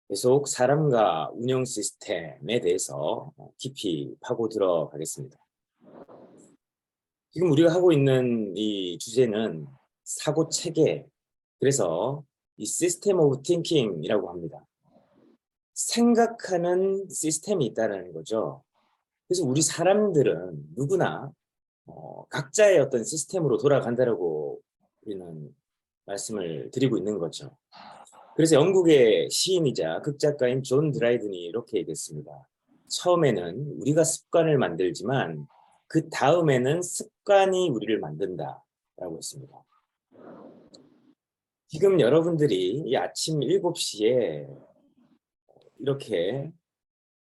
계속 사람과 운영 시스템에 대해서 깊이 파고 들어가겠습니다. 지금 우리가 하고 있는 이 주제는 사고 체계, 그래서 이 시스템 오브 띵킹이라고 합니다. 생각하는 시스템이 있다는 거죠. 그래서 우리 사람들은 누구나 각자의 어떤 시스템으로 돌아간다라고 우리는 말씀을 드리고 있는 거죠. 그래서 영국의 시인이자 극작가인 존 드라이든이 이렇게 얘기했습니다. 처음에는 우리가 습관을 만들지만 그 다음에는 습관이 우리를 만든다라고 했습니다. 지금 여러분들이 이 아침 7시에 이렇게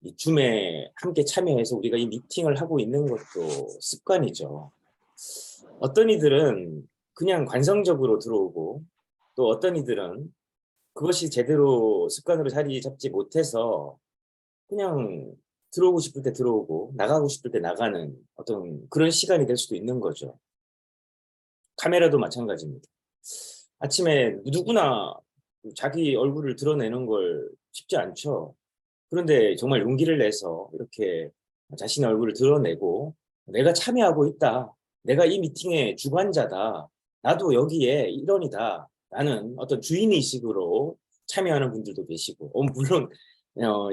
이 줌에 함께 참여해서 우리가 이 미팅을 하고 있는 것도 습관이죠. 어떤 이들은 그냥 관성적으로 들어오고, 또 어떤 이들은 그것이 제대로 습관으로 자리 잡지 못해서 그냥 들어오고 싶을 때 들어오고 나가고 싶을 때 나가는 어떤 그런 시간이 될 수도 있는 거죠. 카메라도 마찬가지입니다. 아침에 누구나 자기 얼굴을 드러내는 걸 쉽지 않죠. 그런데 정말 용기를 내서 이렇게 자신의 얼굴을 드러내고 내가 참여하고 있다. 내가 이 미팅의 주관자다. 나도 여기에 일원이다. 라는 어떤 주인의식으로 참여하는 분들도 계시고, 물론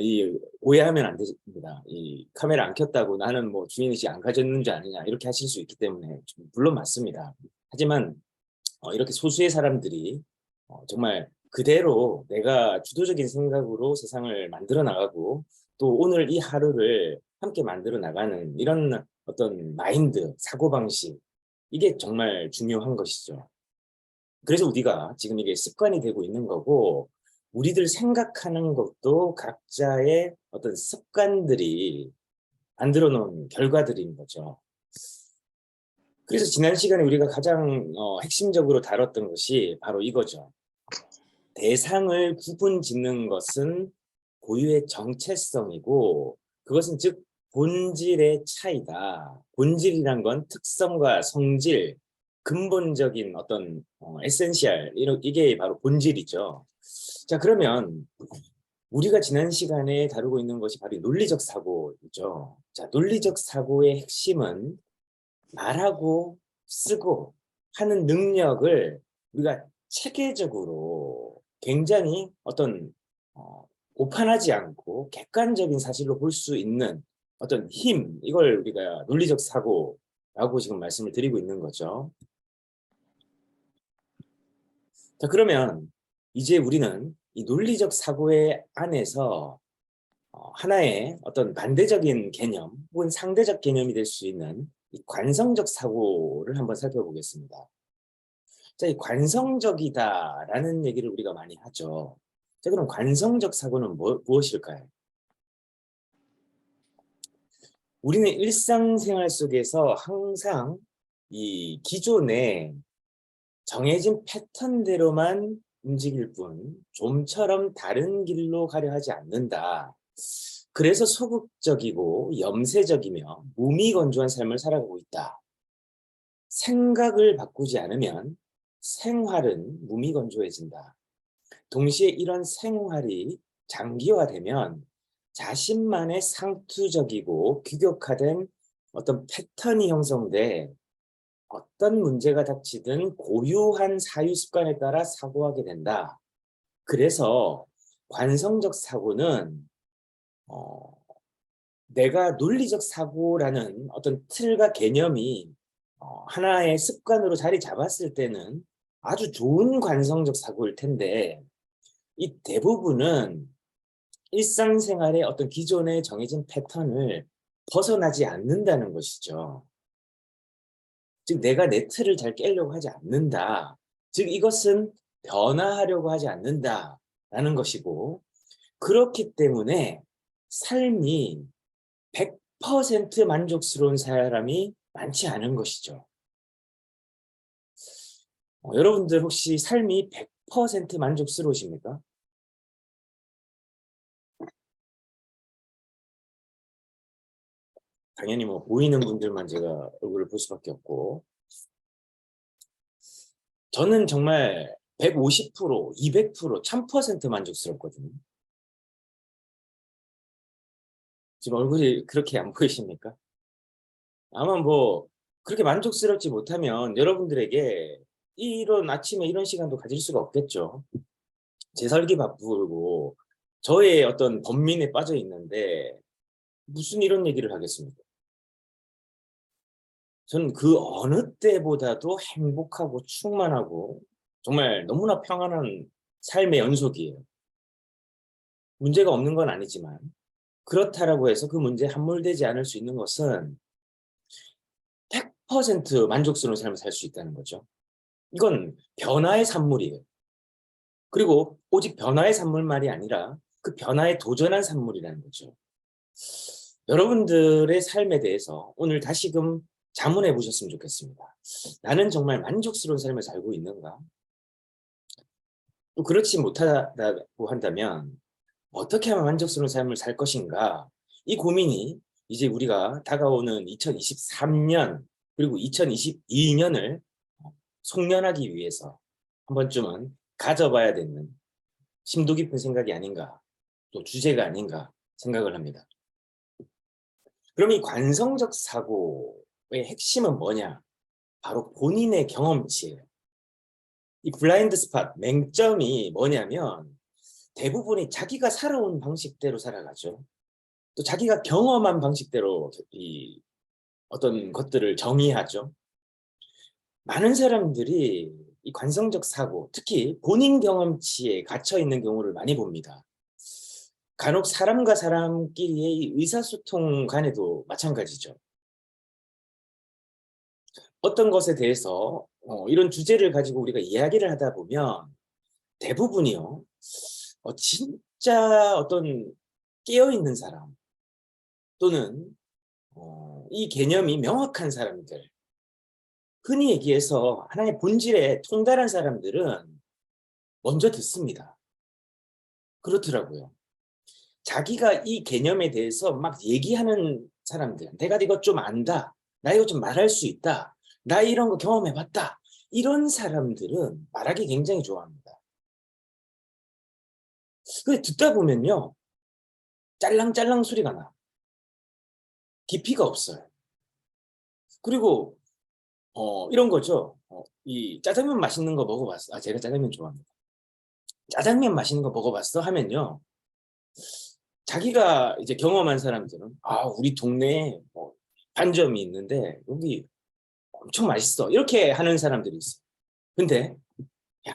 이 오해하면 안 됩니다. 이 카메라 안 켰다고 나는 뭐 주인의식 안 가졌는지 아니냐 이렇게 하실 수 있기 때문에 물론 맞습니다. 하지만 이렇게 소수의 사람들이 정말 그대로 내가 주도적인 생각으로 세상을 만들어 나가고 또 오늘 이 하루를 함께 만들어 나가는 이런 어떤 마인드, 사고방식, 이게 정말 중요한 것이죠. 그래서 우리가 지금 이게 습관이 되고 있는 거고, 우리들 생각하는 것도 각자의 어떤 습관들이 만들어 놓은 결과들인 거죠. 그래서 지난 시간에 우리가 가장 핵심적으로 다뤘던 것이 바로 이거죠. 대상을 구분 짓는 것은 고유의 정체성이고, 그것은 즉 본질의 차이다. 본질이란 건 특성과 성질, 근본적인 어떤 에센셜, 이게 바로 본질이죠. 자, 그러면 우리가 지난 시간에 다루고 있는 것이 바로 논리적 사고이죠. 자, 논리적 사고의 핵심은 말하고 쓰고 하는 능력을 우리가 체계적으로 굉장히 어떤 오판하지 않고 객관적인 사실로 볼 수 있는 어떤 힘, 이걸 우리가 논리적 사고라고 지금 말씀을 드리고 있는 거죠. 자, 그러면 이제 우리는 이 논리적 사고의 안에서 하나의 어떤 반대적인 개념 혹은 상대적 개념이 될 수 있는 이 관성적 사고를 한번 살펴보겠습니다. 자, 이 관성적이다라는 얘기를 우리가 많이 하죠. 자, 그럼 관성적 사고는 무엇일까요? 우리는 일상생활 속에서 항상 이 기존에 정해진 패턴대로만 움직일 뿐 좀처럼 다른 길로 가려 하지 않는다. 그래서 소극적이고 염세적이며 무미건조한 삶을 살아가고 있다. 생각을 바꾸지 않으면 생활은 무미건조해진다. 동시에 이런 생활이 장기화되면 자신만의 상투적이고 규격화된 어떤 패턴이 형성돼 어떤 문제가 닥치든 고유한 사유 습관에 따라 사고하게 된다. 그래서 관성적 사고는 어, 내가 논리적 사고라는 어떤 틀과 개념이 하나의 습관으로 자리 잡았을 때는 아주 좋은 관성적 사고일 텐데, 이 대부분은 일상생활의 어떤 기존에 정해진 패턴을 벗어나지 않는다는 것이죠. 즉 내가 내 틀을 잘 깨려고 하지 않는다. 즉 이것은 변화하려고 하지 않는다라는 것이고, 그렇기 때문에 삶이 100% 만족스러운 사람이 많지 않은 것이죠. 여러분들 혹시 삶이 100% 만족스러우십니까? 당연히 뭐 보이는 분들만 제가 얼굴을 볼 수밖에 없고, 저는 정말 150%, 200%, 1000% 만족스럽거든요. 지금 얼굴이 그렇게 안 보이십니까? 아마 뭐 그렇게 만족스럽지 못하면 여러분들에게 이런 아침에 이런 시간도 가질 수가 없겠죠. 제 살기 바쁘고 저의 어떤 번민에 빠져 있는데 무슨 이런 얘기를 하겠습니까? 저는 그 어느 때보다도 행복하고 충만하고 정말 너무나 평안한 삶의 연속이에요. 문제가 없는 건 아니지만 그렇다라고 해서 그 문제에 함몰되지 않을 수 있는 것은 100% 만족스러운 삶을 살 수 있다는 거죠. 이건 변화의 산물이에요. 그리고 오직 변화의 산물만이 아니라 그 변화에 도전한 산물이라는 거죠. 여러분들의 삶에 대해서 오늘 다시금 자문해 보셨으면 좋겠습니다. 나는 정말 만족스러운 삶을 살고 있는가? 또 그렇지 못하다고 한다면 어떻게 하면 만족스러운 삶을 살 것인가? 이 고민이 이제 우리가 다가오는 2023년 그리고 2022년을 송년하기 위해서 한 번쯤은 가져봐야 되는 심도 깊은 생각이 아닌가, 또 주제가 아닌가 생각을 합니다. 그럼 이 관성적 사고의 핵심은 뭐냐? 바로 본인의 경험치예요. 이 블라인드 스팟, 맹점이 뭐냐면 대부분이 자기가 살아온 방식대로 살아가죠. 또 자기가 경험한 방식대로 이 어떤 것들을 정의하죠. 많은 사람들이 이 관성적 사고, 특히 본인 경험치에 갇혀 있는 경우를 많이 봅니다. 간혹 사람과 사람끼리의 의사소통 간에도 마찬가지죠. 어떤 것에 대해서 이런 주제를 가지고 우리가 이야기를 하다 보면 대부분이요. 진짜 어떤 깨어있는 사람 또는 이 개념이 명확한 사람들, 흔히 얘기해서 하나의 본질에 통달한 사람들은 먼저 듣습니다. 그렇더라고요. 자기가 이 개념에 대해서 막 얘기하는 사람들, 내가 이것 좀 안다, 나 이거 좀 말할 수 있다, 나 이런 거 경험해봤다, 이런 사람들은 말하기 굉장히 좋아합니다. 근데 듣다 보면요, 짤랑짤랑 소리가 나. 깊이가 없어요. 그리고 이런 거죠. 이 짜장면 맛있는 거 먹어봤어. 제가 짜장면 좋아합니다. 짜장면 맛있는 거 먹어봤어? 하면요. 자기가 이제 경험한 사람들은 우리 동네에 반점이 있는데 여기 엄청 맛있어. 이렇게 하는 사람들이 있어요. 근데 야,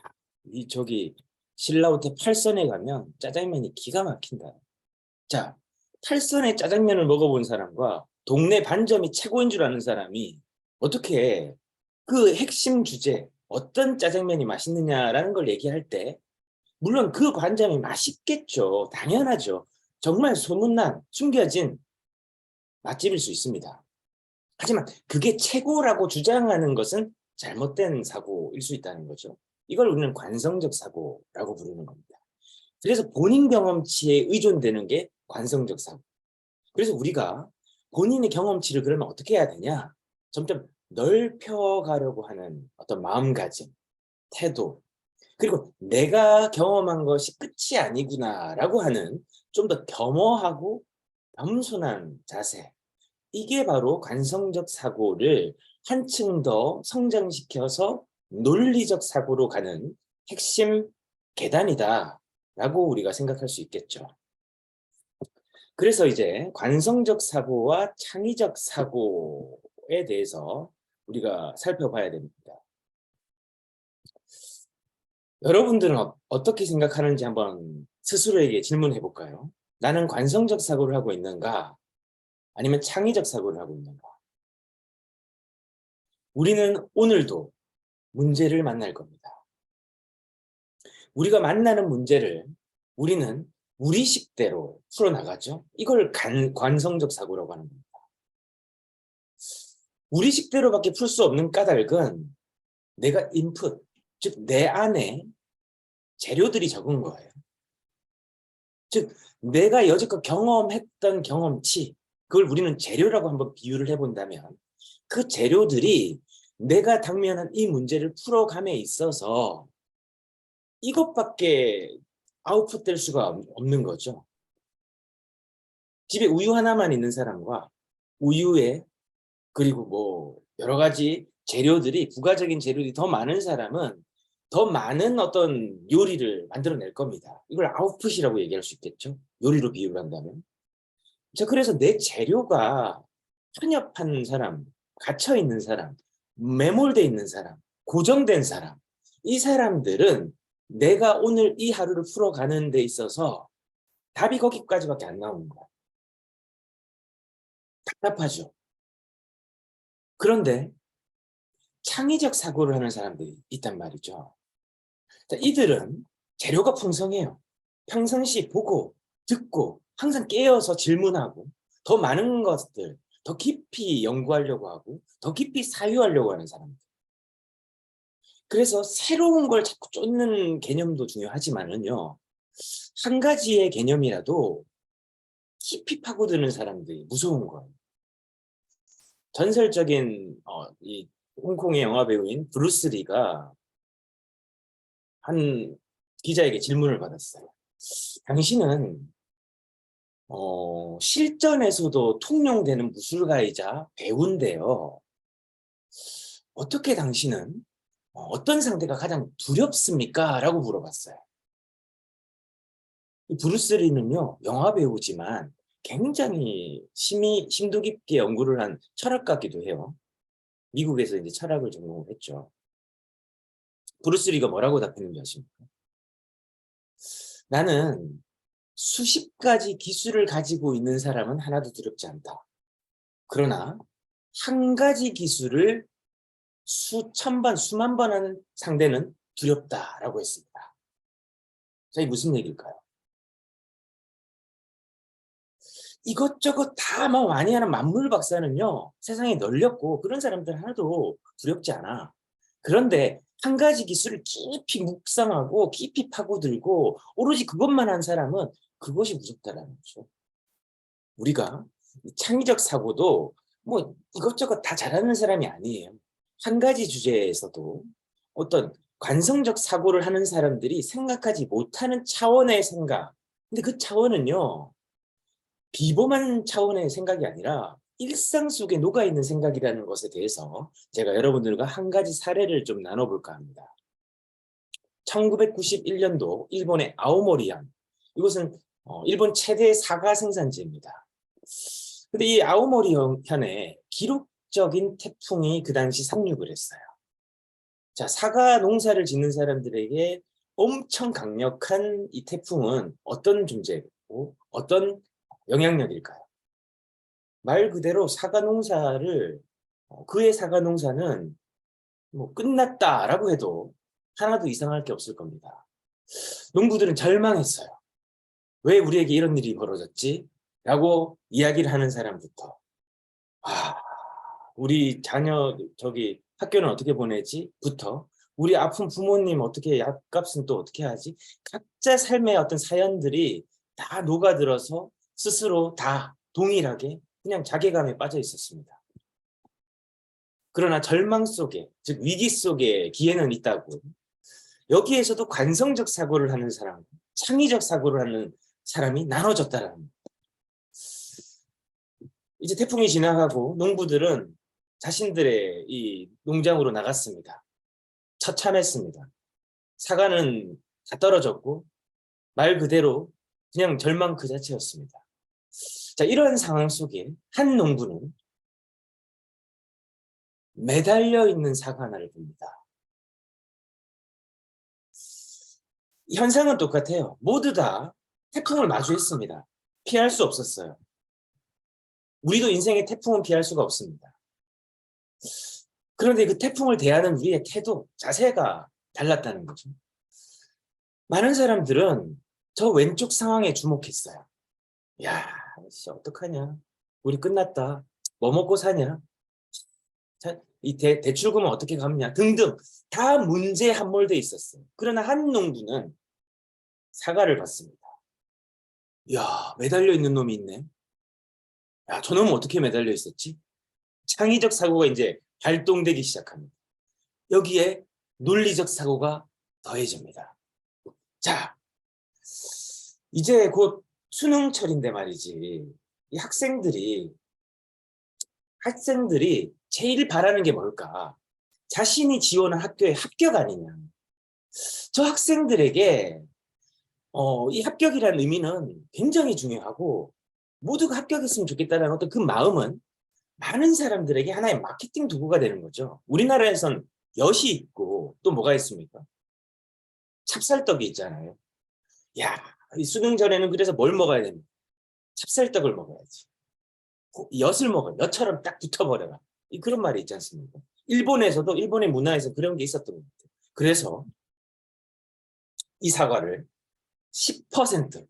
저기 신라호텔 8선에 가면 짜장면이 기가 막힌다. 자, 8선의 짜장면을 먹어본 사람과 동네 반점이 최고인 줄 아는 사람이 어떻게 그 핵심 주제, 어떤 짜장면이 맛있느냐라는 걸 얘기할 때 물론 그 반점이 맛있겠죠. 당연하죠. 정말 소문난 숨겨진 맛집일 수 있습니다. 하지만 그게 최고라고 주장하는 것은 잘못된 사고일 수 있다는 거죠. 이걸 우리는 관성적 사고라고 부르는 겁니다. 그래서 본인 경험치에 의존되는 게 관성적 사고. 그래서 우리가 본인의 경험치를 그러면 어떻게 해야 되냐? 점점 넓혀가려고 하는 어떤 마음가짐, 태도, 그리고 내가 경험한 것이 끝이 아니구나라고 하는 좀 더 겸허하고 겸손한 자세. 이게 바로 관성적 사고를 한층 더 성장시켜서 논리적 사고로 가는 핵심 계단이다라고 우리가 생각할 수 있겠죠. 그래서 이제 관성적 사고와 창의적 사고에 대해서 우리가 살펴봐야 됩니다. 여러분들은 어떻게 생각하는지 한번 스스로에게 질문해 볼까요? 나는 관성적 사고를 하고 있는가? 아니면 창의적 사고를 하고 있는가? 우리는 오늘도 문제를 만날 겁니다. 우리가 만나는 문제를 우리는 우리식대로 풀어나가죠. 이걸 관성적 사고라고 하는 겁니다. 우리식대로밖에 풀 수 없는 까닭은 내가 인풋, 즉 내 안에 재료들이 적은 거예요. 즉 내가 여지껏 경험했던 경험치, 그걸 우리는 재료라고 한번 비유를 해본다면 그 재료들이 내가 당면한 이 문제를 풀어감에 있어서 이것밖에 아웃풋될 수가 없는 거죠. 집에 우유 하나만 있는 사람과 우유에 그리고 뭐 여러 가지 재료들이 부가적인 재료들이 더 많은 사람은 더 많은 어떤 요리를 만들어낼 겁니다. 이걸 아웃풋이라고 얘기할 수 있겠죠. 요리로 비유를 한다면. 자, 그래서 내 재료가 편협한 사람, 갇혀 있는 사람, 매몰돼 있는 사람, 고정된 사람, 이 사람들은 내가 오늘 이 하루를 풀어가는 데 있어서 답이 거기까지밖에 안 나오는 거야. 답답하죠. 그런데 창의적 사고를 하는 사람들이 있단 말이죠. 자, 이들은 재료가 풍성해요. 평상시 보고 듣고 항상 깨어서 질문하고 더 많은 것들, 더 깊이 연구하려고 하고 더 깊이 사유하려고 하는 사람들. 그래서 새로운 걸 자꾸 쫓는 개념도 중요하지만은요. 한 가지의 개념이라도 깊이 파고드는 사람들이 무서운 거예요. 전설적인 이 홍콩의 영화 배우인 브루스 리가 한 기자에게 질문을 받았어요. 당신은 실전에서도 통용되는 무술가이자 배우인데요. 어떻게 당신은 어떤 상대가 가장 두렵습니까? 라고 물어봤어요. 이 브루스 리는요, 영화 배우지만 굉장히 심도 깊게 연구를 한 철학가기도 해요. 미국에서 이제 철학을 전공을 했죠. 브루스 리가 뭐라고 답했는지 아십니까? 나는 수십 가지 기술을 가지고 있는 사람은 하나도 두렵지 않다. 그러나 한 가지 기술을 수천 번, 수만 번 하는 상대는 두렵다라고 했습니다. 자, 이 무슨 얘기일까요? 이것저것 다 뭐 많이 하는 만물 박사는요, 세상에 널렸고 그런 사람들 하나도 두렵지 않아. 그런데 한 가지 기술을 깊이 묵상하고 깊이 파고들고 오로지 그것만 한 사람은 그것이 무섭다라는 거죠. 우리가 창의적 사고도 뭐 이것저것 다 잘하는 사람이 아니에요. 한 가지 주제에서도 어떤 관성적 사고를 하는 사람들이 생각하지 못하는 차원의 생각. 근데 그 차원은요, 비범한 차원의 생각이 아니라 일상 속에 녹아있는 생각이라는 것에 대해서 제가 여러분들과 한 가지 사례를 좀 나눠볼까 합니다. 1991년도 일본의 아오모리현. 이곳은 일본 최대 사과 생산지입니다. 근데 이 아오모리현에 기록적인 태풍이 그 당시 상륙을 했어요. 자, 사과 농사를 짓는 사람들에게 엄청 강력한 이 태풍은 어떤 존재고 어떤 영향력일까요? 말 그대로 사과 농사를 그의 사과 농사는 뭐 끝났다라고 해도 하나도 이상할 게 없을 겁니다. 농부들은 절망했어요. 왜 우리에게 이런 일이 벌어졌지? 라고 이야기를 하는 사람부터 아, 우리 자녀 저기 학교는 어떻게 보내지? 부터 우리 아픈 부모님 어떻게 약값은 또 어떻게 하지? 각자 삶의 어떤 사연들이 다 녹아들어서 스스로 다 동일하게 그냥 자괴감에 빠져 있었습니다. 그러나 절망 속에, 즉 위기 속에 기회는 있다고. 여기에서도 관성적 사고를 하는 사람, 창의적 사고를 하는 사람이 나눠졌다라는. 이제 태풍이 지나가고 농부들은 자신들의 이 농장으로 나갔습니다. 처참했습니다. 사과는 다 떨어졌고 말 그대로 그냥 절망 그 자체였습니다. 자, 이런 상황 속에 한 농부는 매달려 있는 사과 하나를 봅니다. 현상은 똑같아요. 모두 다 태풍을 마주했습니다. 피할 수 없었어요. 우리도 인생의 태풍은 피할 수가 없습니다. 그런데 그 태풍을 대하는 우리의 태도, 자세가 달랐다는 거죠. 많은 사람들은 저 왼쪽 상황에 주목했어요. 야, 진짜 어떡하냐. 우리 끝났다. 뭐 먹고 사냐. 이 대출금은 어떻게 갚냐 등등 다 문제에 함몰돼 있었어요. 그러나 한 농부는 사과를 받습니다. 야, 매달려 있는 놈이 있네. 야, 저 놈은 어떻게 매달려 있었지? 창의적 사고가 이제 발동되기 시작합니다. 여기에 논리적 사고가 더해집니다. 자, 이제 곧 수능철인데 말이지. 이 학생들이 제일 바라는 게 뭘까? 자신이 지원한 학교의 합격 아니냐. 저 학생들에게 이 합격이라는 의미는 굉장히 중요하고 모두가 합격했으면 좋겠다는 어떤 그 마음은 많은 사람들에게 하나의 마케팅 도구가 되는 거죠. 우리나라에선 엿이 있고 또 뭐가 있습니까? 찹쌀떡이 있잖아요. 야, 이 수능 전에는 그래서 뭘 먹어야 됩니까? 찹쌀떡을 먹어야지. 엿을 먹어요. 엿처럼 딱 붙어버려라. 그런 말이 있지 않습니까? 일본에서도 일본의 문화에서 그런 게 있었던 것 같아요. 그래서 이 사과를 10%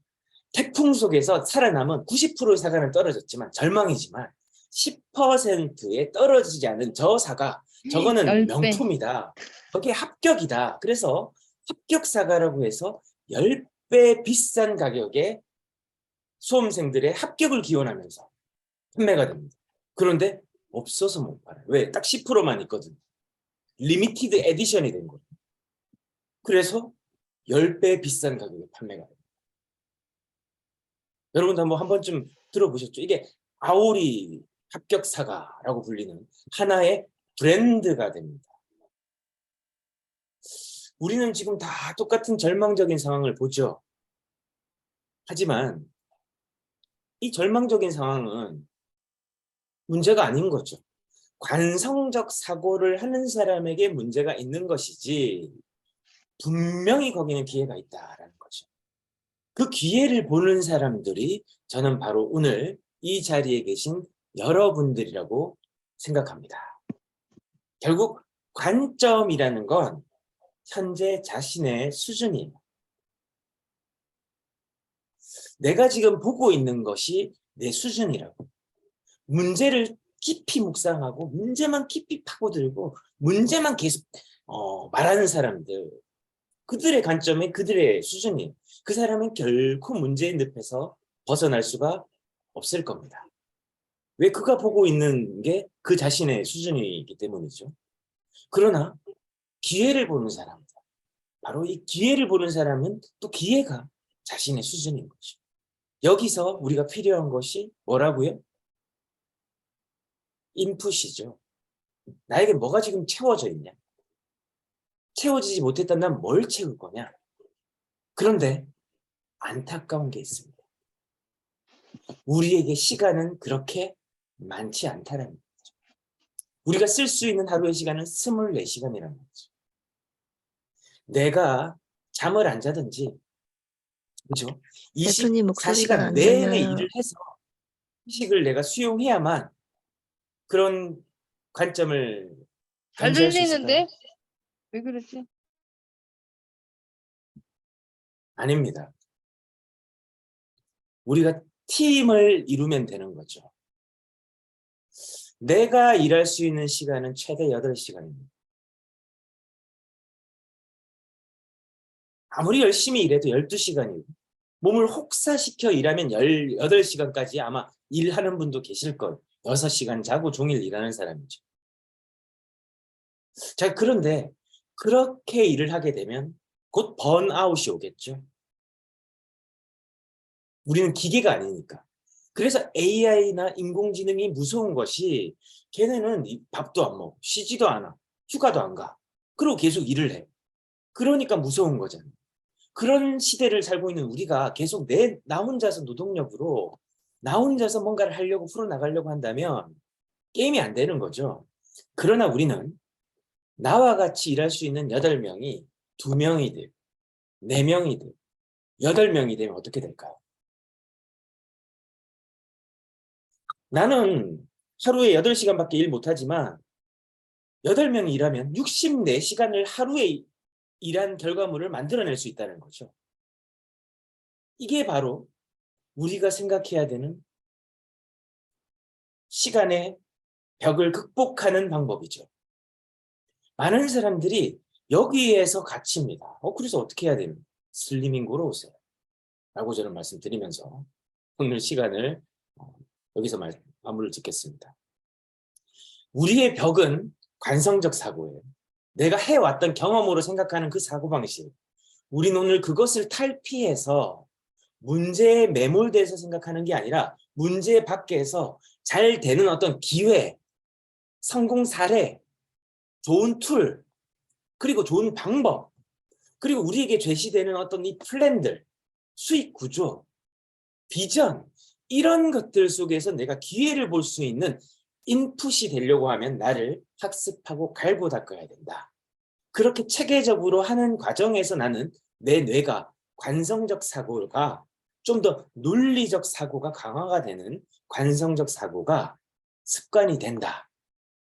태풍 속에서 살아남은 90%의 사과는 떨어졌지만 절망이지만 10%에 떨어지지 않은 저 사과 저거는 10배. 명품이다. 거기에 합격이다. 그래서 합격 사과라고 해서 10배 비싼 가격에 수험생들의 합격을 기원하면서 판매가 됩니다. 그런데 없어서 못 팔아요. 왜? 딱 10%만 있거든요. 리미티드 에디션이 된 거예요. 그래서 10배 비싼 가격에 판매가 됩니다. 여러분도 한 번쯤 들어보셨죠? 이게 아오리 합격 사과라고 불리는 하나의 브랜드가 됩니다. 우리는 지금 다 똑같은 절망적인 상황을 보죠. 하지만 이 절망적인 상황은 문제가 아닌 거죠. 관성적 사고를 하는 사람에게 문제가 있는 것이지 분명히 거기는 기회가 있다라는 거죠. 그 기회를 보는 사람들이 저는 바로 오늘 이 자리에 계신 여러분들이라고 생각합니다. 결국 관점이라는 건 현재 자신의 수준이에요. 내가 지금 보고 있는 것이 내 수준이라고. 문제를 깊이 묵상하고 문제만 깊이 파고들고 문제만 계속 말하는 사람들, 그들의 관점이 그들의 수준이에요. 그 사람은 결코 문제의 늪에서 벗어날 수가 없을 겁니다. 왜? 그가 보고 있는 게 그 자신의 수준이기 때문이죠. 그러나 기회를 보는 사람들, 바로 이 기회를 보는 사람은 또 기회가 자신의 수준인 거죠. 여기서 우리가 필요한 것이 뭐라고요? 인풋이죠. 나에게 뭐가 지금 채워져 있냐? 채워지지 못했다면 뭘 채울 거냐? 그런데 안타까운 게 있습니다. 우리에게 시간은 그렇게 많지 않다는 거죠. 우리가 쓸 수 있는 하루의 시간은 24시간이라는 거죠. 내가 잠을 안 자든지, 그렇죠? 대표님 목소리가 24시간 안 내내 들려요. 일을 해서 휴식을 내가 수용해야만 그런 관점을 잘 감지할 수 있을까요? 들리는데? 왜 그러지? 아닙니다. 우리가 팀을 이루면 되는 거죠. 내가 일할 수 있는 시간은 최대 8시간입니다. 아무리 열심히 일해도 12시간이고 몸을 혹사시켜 일하면 18시간까지 아마 일하는 분도 계실 거예요. 6시간 자고 종일 일하는 사람이죠. 자, 그런데 그렇게 일을 하게 되면 곧 번아웃이 오겠죠. 우리는 기계가 아니니까. 그래서 AI나 인공지능이 무서운 것이 걔네는 밥도 안 먹어, 쉬지도 않아, 휴가도 안 가. 그리고 계속 일을 해. 그러니까 무서운 거잖아요. 그런 시대를 살고 있는 우리가 계속 나 혼자서 노동력으로 나 혼자서 뭔가를 하려고 풀어나가려고 한다면 게임이 안 되는 거죠. 그러나 우리는 나와 같이 일할 수 있는 8명이 2명이 되고 4명이 되고 8명이 되면 어떻게 될까요? 나는 하루에 8시간밖에 일 못하지만 8명이 일하면 64시간을 하루에 일한 결과물을 만들어낼 수 있다는 거죠. 이게 바로 우리가 생각해야 되는 시간의 벽을 극복하는 방법이죠. 많은 사람들이 여기에서 갇힙니다. 그래서 어떻게 해야 됩니까? 슬리밍고로 오세요. 라고 저는 말씀드리면서 오늘 시간을 여기서 마무리를 짓겠습니다. 우리의 벽은 관성적 사고예요. 내가 해왔던 경험으로 생각하는 그 사고방식. 우리는 오늘 그것을 탈피해서 문제에 매몰돼서 생각하는 게 아니라 문제 밖에서 잘 되는 어떤 기회, 성공 사례, 좋은 툴, 그리고 좋은 방법, 그리고 우리에게 제시되는 어떤 이 플랜들, 수익 구조, 비전, 이런 것들 속에서 내가 기회를 볼 수 있는 인풋이 되려고 하면 나를 학습하고 갈고 닦아야 된다. 그렇게 체계적으로 하는 과정에서 나는 내 뇌가 관성적 사고가 좀 더 논리적 사고가 강화가 되는 관성적 사고가 습관이 된다.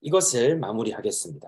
이것을 마무리하겠습니다.